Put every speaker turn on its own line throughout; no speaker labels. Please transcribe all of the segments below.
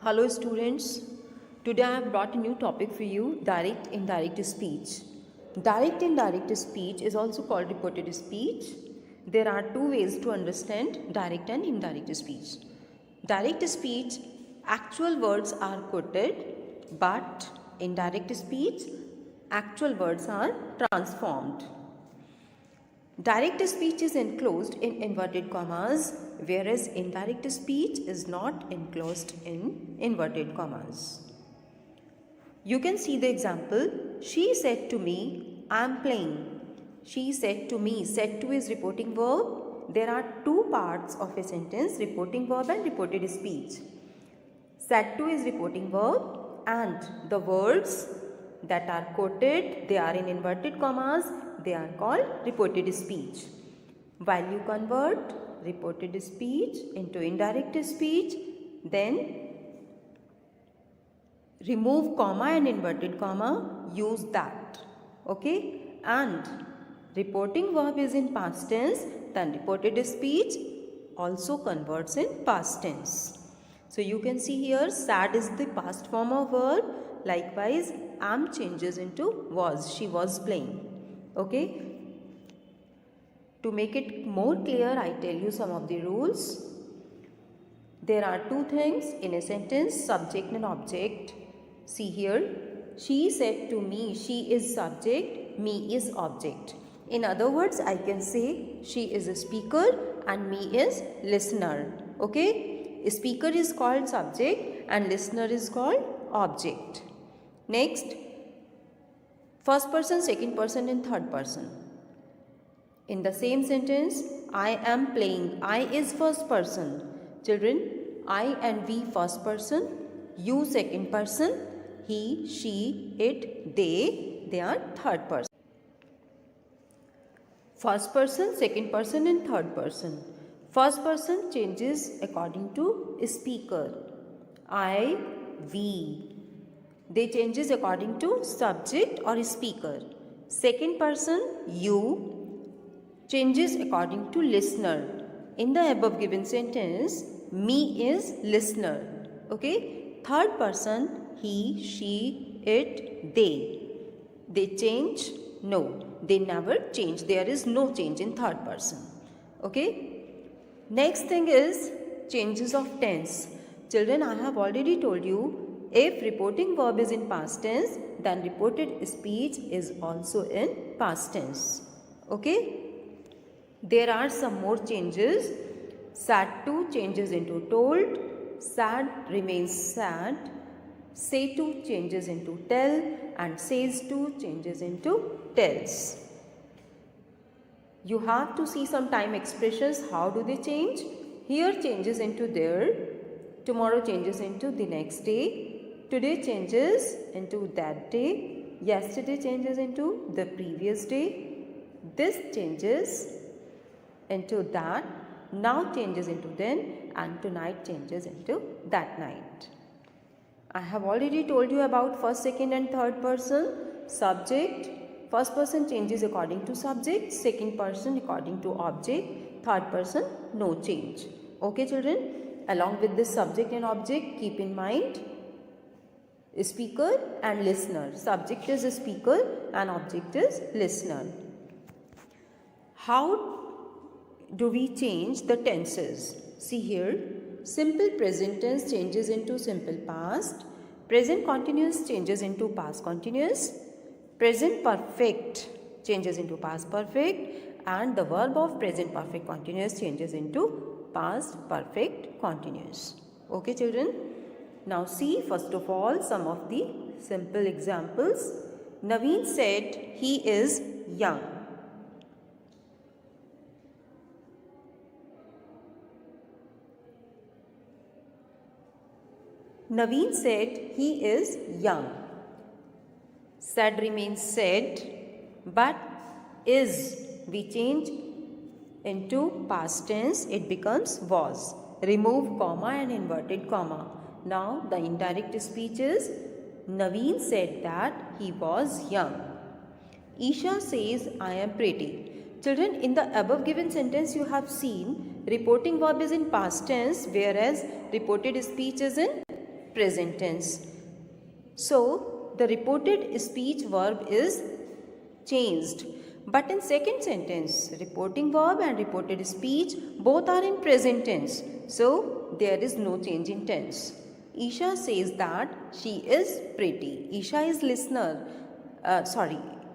Hello students, today I have brought a new topic for you, direct indirect speech. Direct indirect speech is also called reported speech. There are two ways to understand direct and indirect speech. Direct speech, actual words are quoted, but indirect speech, actual words are transformed. Direct speech is enclosed in inverted commas, whereas indirect speech is not enclosed in inverted commas. You can see the example. She said to me, I am playing. She said to me. Said to is reporting verb. There are two parts of a sentence, reporting verb and reported speech. Said to is reporting verb and the words that are quoted, they are in inverted commas, they are called reported speech. While you convert reported speech into indirect speech, then remove comma and inverted comma, use that. Okay? And reporting verb is in past tense, then reported speech also converts in past tense. So you can see here, sad is the past form of verb. Likewise, am changes into was. She was playing. Okay? To make it more clear, I tell you some of the rules. There are two things in a sentence, subject and object. See here, she said to me, she is subject, me is object. In other words, I can say she is a speaker and me is listener. Okay? A speaker is called subject and listener is called object. Next, first person, second person and third person. In the same sentence, I am playing. I is first person. Children, I and we first person, you second person, he, she, it, they are third person. First person, second person and third person. First person changes according to speaker. I, we. They changes according to subject or speaker. Second person, you, changes according to listener. In the above given sentence, me is listener. Okay? Third person, he, she, it, they. They change? No, they never change. There is no change in third person. Okay? Next thing is changes of tense. Children, I have already told you, if reporting verb is in past tense, then reported speech is also in past tense. Okay? There are some more changes. Sad to changes into told. Sad remains sad. Say to changes into tell. And says to changes into tells. You have to see some time expressions. How do they change? Here changes into there. Tomorrow changes into the next day. Today changes into that day. Yesterday changes into the previous day. This changes into that. Now changes into then. And tonight changes into that night. I have already told you about first, second and third person. Subject. First person changes according to subject. Second person according to object. Third person no change. Okay children? Along with this subject and object, keep in mind speaker and listener. Subject is a speaker and object is listener. How do we change the tenses? See here, simple present tense changes into simple past. Present continuous changes into past continuous. Present perfect changes into past perfect. And the verb of present perfect continuous changes into past perfect continuous. Okay children? Now see first of all some of the simple examples. Naveen said he is young. Naveen said he is young. Said remains said, but is we change into past tense, it becomes was. Remove comma and inverted comma. Now the indirect speech is Naveen said that he was young. Isha says I am pretty. Children, in the above given sentence you have seen reporting verb is in past tense, whereas reported speech is in present tense. So, the reported speech verb is changed. But in second sentence, reporting verb and reported speech both are in present tense. So, there is no change in tense. Isha says that she is pretty. Isha is listener.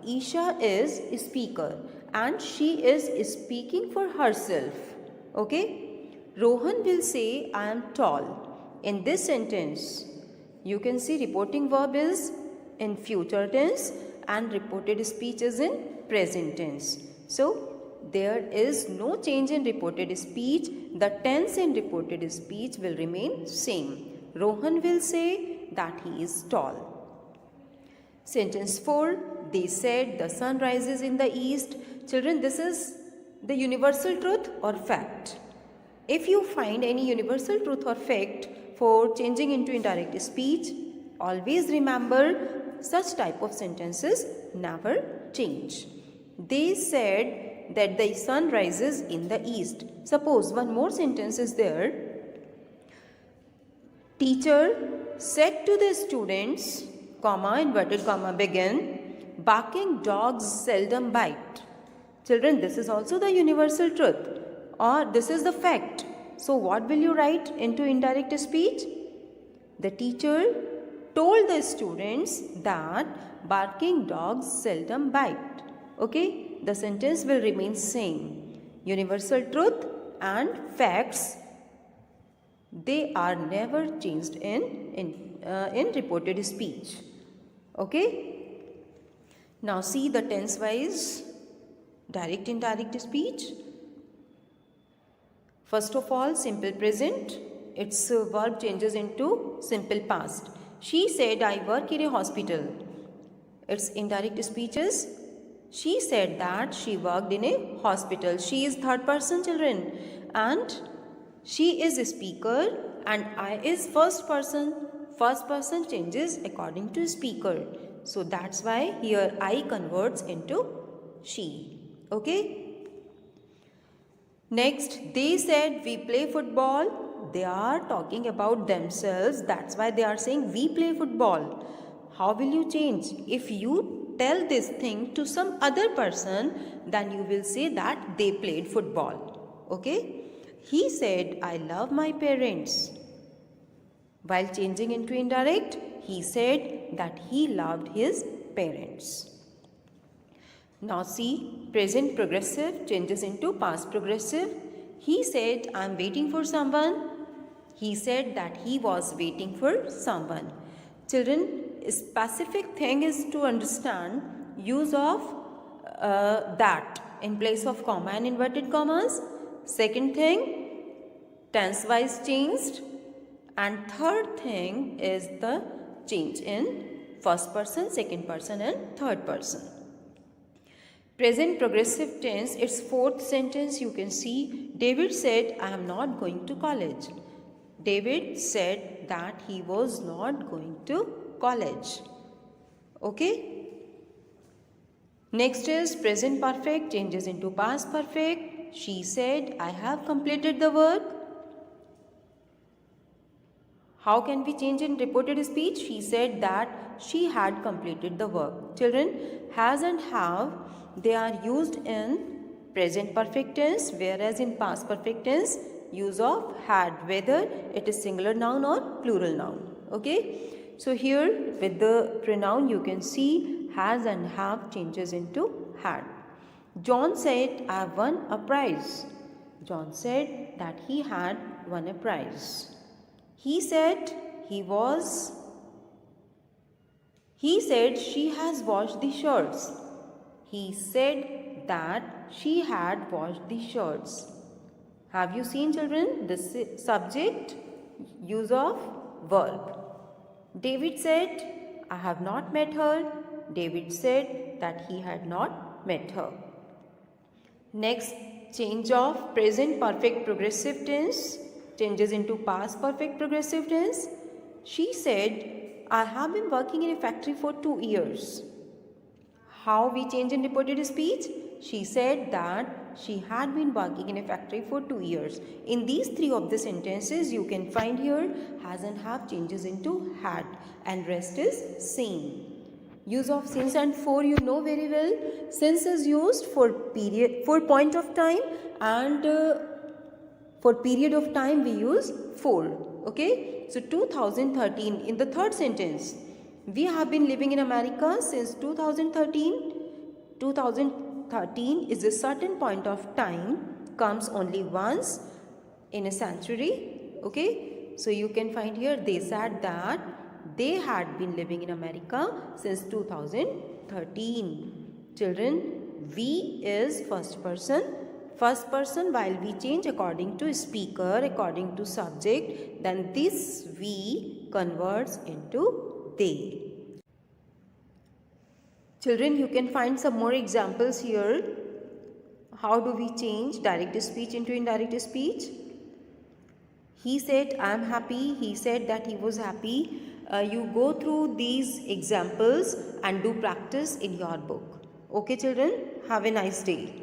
Isha is speaker and she is speaking for herself. Okay? Rohan will say, I am tall. In this sentence, you can see reporting verb is in future tense and reported speech is in present tense. So, there is no change in reported speech. The tense in reported speech will remain same. Rohan will say that he is tall. Sentence 4. They said the sun rises in the east. Children, this is the universal truth or fact. If you find any universal truth or fact for changing into indirect speech, always remember such type of sentences never change. They said that the sun rises in the east. Suppose one more sentence is there. Teacher said to the students, comma, inverted comma, begin, barking dogs seldom bite. Children, this is also the universal truth or this is the fact. So, what will you write into indirect speech? The teacher told the students that barking dogs seldom bite. Okay, the sentence will remain same. Universal truth and facts, they are never changed in reported speech. Okay. Now see the tense wise direct indirect speech. First of all, simple present, its verb changes into simple past. She said, I work in a hospital. Its indirect speech is, she said that she worked in a hospital. She is third person, children, and she is a speaker and I is first person. First person changes according to speaker. So that's why here I converts into she. Okay. Next, they said we play football. They are talking about themselves. That's why they are saying we play football. How will you change? If you tell this thing to some other person, then you will say that they played football. Okay. He said, I love my parents. While changing into indirect, he said that he loved his parents. Now see, present progressive changes into past progressive. He said, I am waiting for someone. He said that he was waiting for someone. Children, a specific thing is to understand use of that in place of comma and inverted commas. Second thing, tense wise changed. And third thing is the change in first person, second person and third person. Present progressive tense, its fourth sentence you can see, David said, I am not going to college. David said that he was not going to college. Okay. Next is present perfect changes into past perfect. She said, I have completed the work. How can we change in reported speech? She said that she had completed the work. Children, has and have, they are used in present perfect tense, whereas in past perfect tense, use of had, whether it is singular noun or plural noun. Okay. So here with the pronoun you can see has and have changes into had. John said, I have won a prize. John said that he had won a prize. He said she has washed the shirts. He said that she had washed the shirts. Have you seen, children, this subject, use of verb. David said, I have not met her. David said that he had not met her. Next, change of present perfect progressive tense changes into past perfect progressive tense. She said, I have been working in a factory for 2 years. How we change in reported speech? She said that she had been working in a factory for 2 years. In these three of the sentences, you can find here has and have changes into had, and rest is same. Use of since and for you know very well. Since is used for period, for point of time, and for period of time we use for. Okay, so 2013 in the third sentence, we have been living in America since 2013. 2013 is a certain point of time, comes only once in a century. Okay, so you can find here they said that they had been living in America since 2013. Children, we is first person. First person, while we change according to speaker, according to subject, then this we converts into they. Children, you can find some more examples here. How do we change direct speech into indirect speech? He said, I am happy. He said that he was happy. You go through these examples and do practice in your book. Okay, children, have a nice day.